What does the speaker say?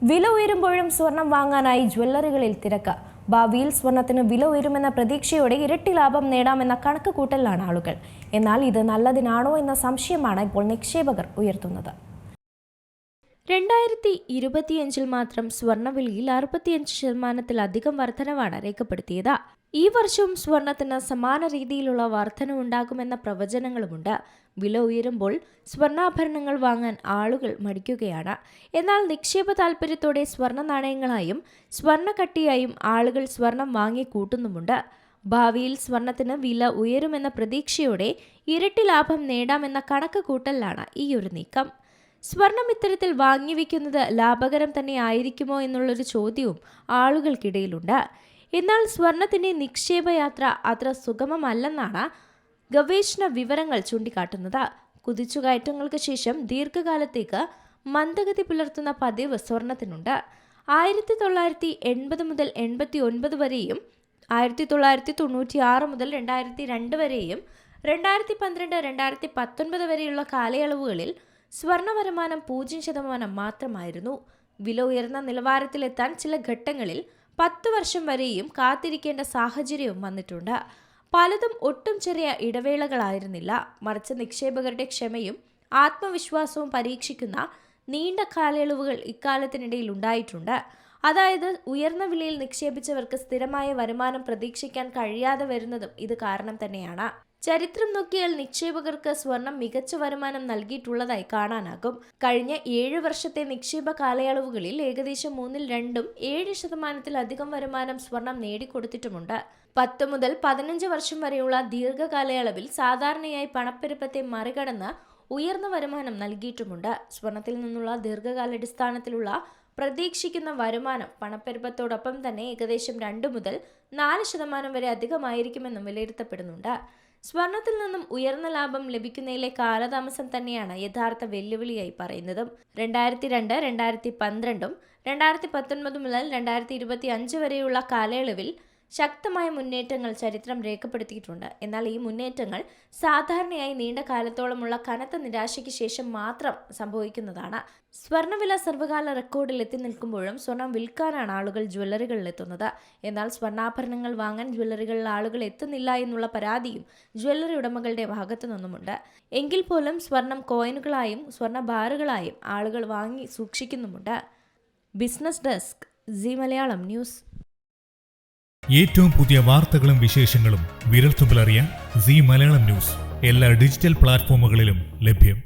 വില ഉയരുമ്പോഴും സ്വർണം വാങ്ങാനായി ജ്വല്ലറികളിൽ തിരക്ക്. ഭാവിയിൽ സ്വർണത്തിന് വില ഉയരുമെന്ന പ്രതീക്ഷയോടെ ഇരട്ടി ലാഭം നേടാമെന്ന കണക്കുകൂട്ടലാണ് ആളുകൾ. എന്നാൽ ഇത് നല്ലതിനാണോ എന്ന സംശയമാണ് ഇപ്പോൾ നിക്ഷേപകർ ഉയർത്തുന്നത്. 2025 മാത്രം സ്വർണ്ണവിലയിൽ 65% വർധനവാണ് രേഖപ്പെടുത്തിയത്. ഈ വർഷവും സ്വർണത്തിന് സമാന രീതിയിലുള്ള വർധനവുണ്ടാകുമെന്ന പ്രവചനങ്ങളുമുണ്ട്. വില ഉയരുമ്പോൾ സ്വർണ്ണാഭരണങ്ങൾ വാങ്ങാൻ ആളുകൾ മടിക്കുകയാണ്. എന്നാൽ നിക്ഷേപ താൽപര്യത്തോടെ സ്വർണ്ണ നാണയങ്ങളായും സ്വർണ്ണക്കട്ടിയായും ആളുകൾ സ്വർണം വാങ്ങിക്കൂട്ടുന്നുമുണ്ട്. ഭാവിയിൽ സ്വർണത്തിന് വില ഉയരുമെന്ന പ്രതീക്ഷയോടെ ഇരട്ടി ലാഭം നേടാമെന്ന കണക്ക് കൂട്ടലിലാണ് ഈയൊരു നീക്കം. സ്വർണം ഇത്തരത്തിൽ വാങ്ങിവെക്കുന്നത് ലാഭകരം തന്നെ ആയിരിക്കുമോ എന്നുള്ളൊരു ചോദ്യവും ആളുകൾക്കിടയിലുണ്ട്. എന്നാൽ സ്വർണത്തിന്റെ നിക്ഷേപയാത്ര അത്ര സുഗമമല്ലെന്നാണ് ഗവേഷണ വിവരങ്ങൾ ചൂണ്ടിക്കാട്ടുന്നത്. കുതിച്ചുകയറ്റങ്ങൾക്ക് ശേഷം ദീർഘകാലത്തേക്ക് മന്ദഗതി പുലർത്തുന്ന പതിവ് സ്വർണത്തിനുണ്ട്. 1980 മുതൽ 89 വരെയും 1996 മുതൽ 2002 വരെയും 2012-2019 വരെയുള്ള കാലയളവുകളിൽ സ്വർണ്ണ വരുമാനം 0% മാത്രമായിരുന്നു. വില ഉയർന്ന നിലവാരത്തിലെത്താൻ ചില ഘട്ടങ്ങളിൽ 10 വർഷം വരെയും കാത്തിരിക്കേണ്ട സാഹചര്യവും വന്നിട്ടുണ്ട്. പലതും ഒട്ടും ചെറിയ ഇടവേളകളായിരുന്നില്ല, മറിച്ച് നിക്ഷേപകരുടെ ക്ഷമയും ആത്മവിശ്വാസവും പരീക്ഷിക്കുന്ന നീണ്ട കാലയളവുകൾ ഇക്കാലത്തിനിടയിൽ ഉണ്ടായിട്ടുണ്ട്. അതായത് ഉയർന്ന വിലയിൽ നിക്ഷേപിച്ചവർക്ക് സ്ഥിരമായ വരുമാനം പ്രതീക്ഷിക്കാൻ കഴിയാതെ വരുന്നതും ഇത് കാരണം തന്നെയാണ്. ചരിത്രം നോക്കിയാൽ നിക്ഷേപകർക്ക് സ്വർണം മികച്ച വരുമാനം നൽകിയിട്ടുള്ളതായി കാണാനാകും. കഴിഞ്ഞ 7 വർഷത്തെ നിക്ഷേപ കാലയളവുകളിൽ ഏകദേശം 2/3 7% വരുമാനം സ്വർണം നേടിക്കൊടുത്തിട്ടുമുണ്ട്. 10 മുതൽ 15 വർഷം വരെയുള്ള ദീർഘകാലയളവിൽ സാധാരണയായി പണപ്പെരുപ്പത്തെ മറികടന്ന് ഉയർന്ന വരുമാനം നൽകിയിട്ടുമുണ്ട്. സ്വർണത്തിൽ നിന്നുള്ള ദീർഘകാലാടിസ്ഥാനത്തിലുള്ള പ്രതീക്ഷിക്കുന്ന വരുമാനം പണപ്പെരുപ്പത്തോടൊപ്പം തന്നെ ഏകദേശം 2 മുതൽ 4% വരെ അധികമായിരിക്കുമെന്നും വിലയിരുത്തപ്പെടുന്നുണ്ട്. സ്വർണത്തിൽ നിന്നും ഉയർന്ന ലാഭം ലഭിക്കുന്നതിലെ കാലതാമസം തന്നെയാണ് യഥാർത്ഥ വെല്ലുവിളിയായി പറയുന്നതും. 2002, 2012, 2019 മുതൽ 2025 വരെയുള്ള കാലയളവിൽ ശക്തമായ മുന്നേറ്റങ്ങൾ ചരിത്രം രേഖപ്പെടുത്തിയിട്ടുണ്ട്. എന്നാൽ ഈ മുന്നേറ്റങ്ങൾ സാധാരണയായി നീണ്ട കാലത്തോളമുള്ള കനത്ത നിരാശയ്ക്ക് ശേഷം മാത്രം സംഭവിക്കുന്നതാണ്. സ്വർണ്ണവില സർവ്വകാല റെക്കോർഡിൽ എത്തി നിൽക്കുമ്പോഴും സ്വർണം വിൽക്കാനാണ് ആളുകൾ ജ്വല്ലറികളിലെത്തുന്നത്. എന്നാൽ സ്വർണ്ണാഭരണങ്ങൾ വാങ്ങാൻ ജ്വല്ലറികളിൽ ആളുകൾ എത്തുന്നില്ല എന്നുള്ള പരാതിയും ജ്വല്ലറി ഉടമകളുടെ ഭാഗത്തു നിന്നുമുണ്ട്. എങ്കിൽ പോലും സ്വർണം കോയിനുകളായും സ്വർണ്ണ ബാറുകളായും ആളുകൾ വാങ്ങി സൂക്ഷിക്കുന്നുമുണ്ട്. Business desk, Zee Malayalam news. ഏറ്റവും പുതിയ വാർത്തകളും വിശേഷങ്ങളും വിരൽത്തുമ്പിലറിയാൻ സീ മലയാളം ന്യൂസ് എല്ലാ ഡിജിറ്റൽ പ്ലാറ്റ്ഫോമുകളിലും ലഭ്യം.